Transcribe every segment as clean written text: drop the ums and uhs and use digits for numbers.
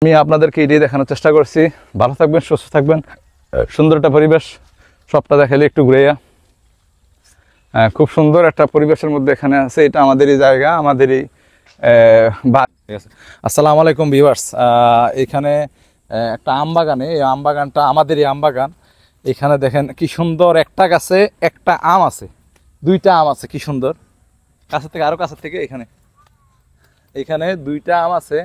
আমি আপনাদেরকে এটাই দেখানোর চেষ্টা করছি। ভালো থাকবেন, সুস্থ থাকবেন, সুন্দর একটা পরিবেশ। সবটা দেখালে একটু ঘুরেয়া খুব সুন্দর একটা পরিবেশের মধ্যে এখানে আছে। এটা আমাদেরই জায়গা, আমাদেরই ঠিক আছে। আসসালামু আলাইকুম ভিউয়ার্স। এখানে একটা আম বাগানে, এই আম বাগানটা আমাদেরই আম বাগান। এখানে দেখেন কি সুন্দর, একটা গাছে একটা আম আছে, দুইটা আম আছে, কি সুন্দর। কাছের থেকে আরো কাছের থেকে এখানে দুইটা আম আছে,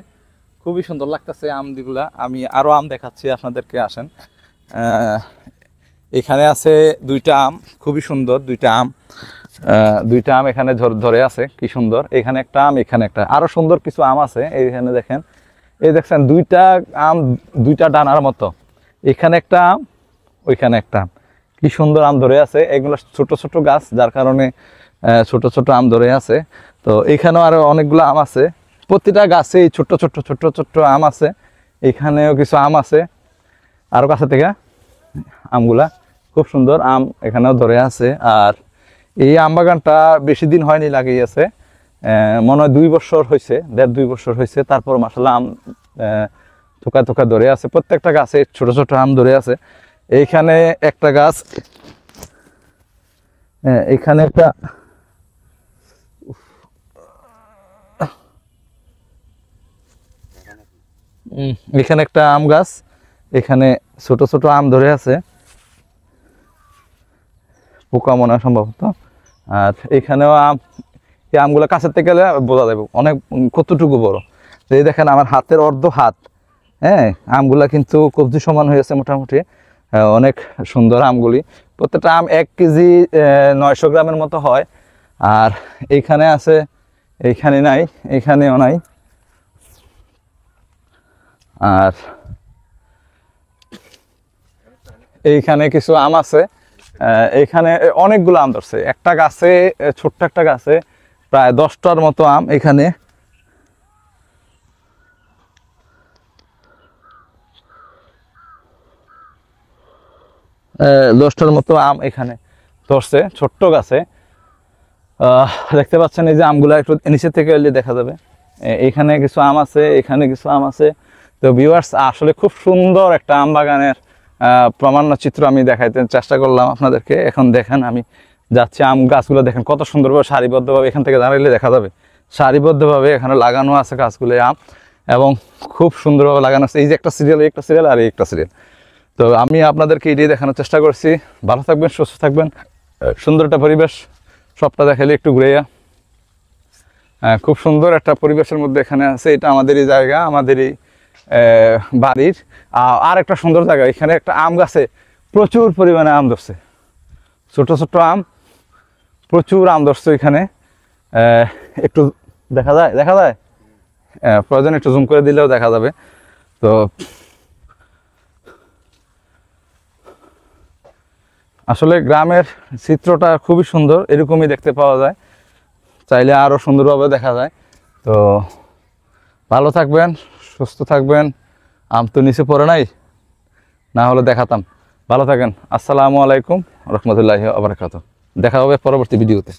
খুবই সুন্দর লাগতেছে আমগুলা। আমি আরো আম দেখাচ্ছি আপনাদেরকে, আসেন। এখানে আছে দুইটা আম, খুবই সুন্দর দুইটা আম। দুইটা আম এখানে ধরে আছে, কি সুন্দর। এখানে একটা আম, এখানে একটা, আরো সুন্দর কিছু আম আছে। এইখানে দেখেন, এই দেখছেন দুইটা আম, দুইটা ডানার মতো। এখানে একটা আম, ওইখানে একটা আম, কি সুন্দর আম ধরে আছে। এগুলো ছোট ছোট গাছ, যার কারণে ছোট ছোট আম ধরে আছে। তো এখানেও আরো অনেকগুলো আম আছে, প্রতিটা গাছেই ছোট্ট ছোট্ট ছোট্ট ছোট্ট আম আছে। এখানেও কিছু আম আছে, আরো কাছে থেকে আমগুলা, খুব সুন্দর আম এখানেও ধরে আছে। আর এই আম বাগানটা বেশি দিন হয়নি, লাগিয়েছে মনে হয় 2 বছর হয়েছে, 1.5-2 বছর হয়েছে। তারপর মাশাআল্লাহ আম থোকা থোকা ধরে আছে, প্রত্যেকটা গাছে ছোট ছোট আম ধরে আছে। এইখানে একটা গাছ, এখানে একটা, এখানে একটা আম গাছ, এখানে ছোট ছোট আম ধরে আছে, পোকা মনে হয় সম্ভবত। আর এখানেও আম, এই আমগুলো কাছের থেকে গেলে বোঝা যাবে অনেক কতটুকু বড়। এই দেখেন আমার হাতের অর্ধ হাত, হ্যাঁ, আমগুলা কিন্তু কবজি সমান হয়েছে মোটামুটি। অনেক সুন্দর আমগুলি, প্রত্যেকটা আম 1 কেজি 900 গ্রামের মতো হয়। আর এইখানে আছে, এইখানে নাই, এইখানেও নাই। আর এইখানে কিছু আম আছে, এইখানে অনেকগুলো আম ধরছে একটা গাছে, ছোট্ট একটা গাছে প্রায় 10টার মতো আম। এখানে দশটার মতো আম এখানে ধরছে ছোট্ট গাছে। দেখতে পাচ্ছেন এই যে আমগুলা একটু নিচে থেকে এলে দেখা যাবে। এখানে কিছু আম আছে, এখানে কিছু আম আছে। তো ভিউয়ার্স, আসলে খুব সুন্দর একটা আম বাগানের প্রামাণ্য চিত্র আমি দেখাইতে চেষ্টা করলাম আপনাদেরকে। এখন দেখেন আমি যাচ্ছি, আম গাছগুলো দেখেন কত সুন্দরভাবে সারিবদ্ধভাবে, এখান থেকে দাঁড়াইলে দেখা যাবে সারিবদ্ধভাবে এখানে লাগানো আছে গাছগুলো আম, এবং খুব সুন্দরভাবে লাগানো আছে। এই যে একটা সিরিয়াল, একটা সিরিয়াল, আর একটা সিরিয়াল। তো আমি আপনাদেরকে এটাই দেখানোর চেষ্টা করছি। ভালো থাকবেন, সুস্থ থাকবেন, সুন্দর একটা পরিবেশ। সবটা দেখালে একটু ঘুরেয়া খুব সুন্দর একটা পরিবেশের মধ্যে এখানে আছে। এটা আমাদেরই জায়গা, আমাদেরই বাড়ির। আর একটা সুন্দর জায়গা, এখানে একটা আম গাছে প্রচুর পরিমাণে আম ধরছে, ছোট ছোট আম, প্রচুর আম ধরছে এখানে। একটু দেখা যায়, দেখা যায়, প্রয়োজন একটু জুম করে দিলেও দেখা যাবে। তো আসলে গ্রামের চিত্রটা খুবই সুন্দর, এরকমই দেখতে পাওয়া যায়, চাইলে আরও সুন্দরভাবে দেখা যায়। তো ভালো থাকবেন, সুস্থ থাকবেন। আম তো নিচে পড়ে নাই, না হলে দেখাতাম। ভালো থাকেন। আসসালামু আলাইকুম রহমতুল্লাহি ওয়া বারাকাতুহু। দেখা হবে পরবর্তী ভিডিওতে।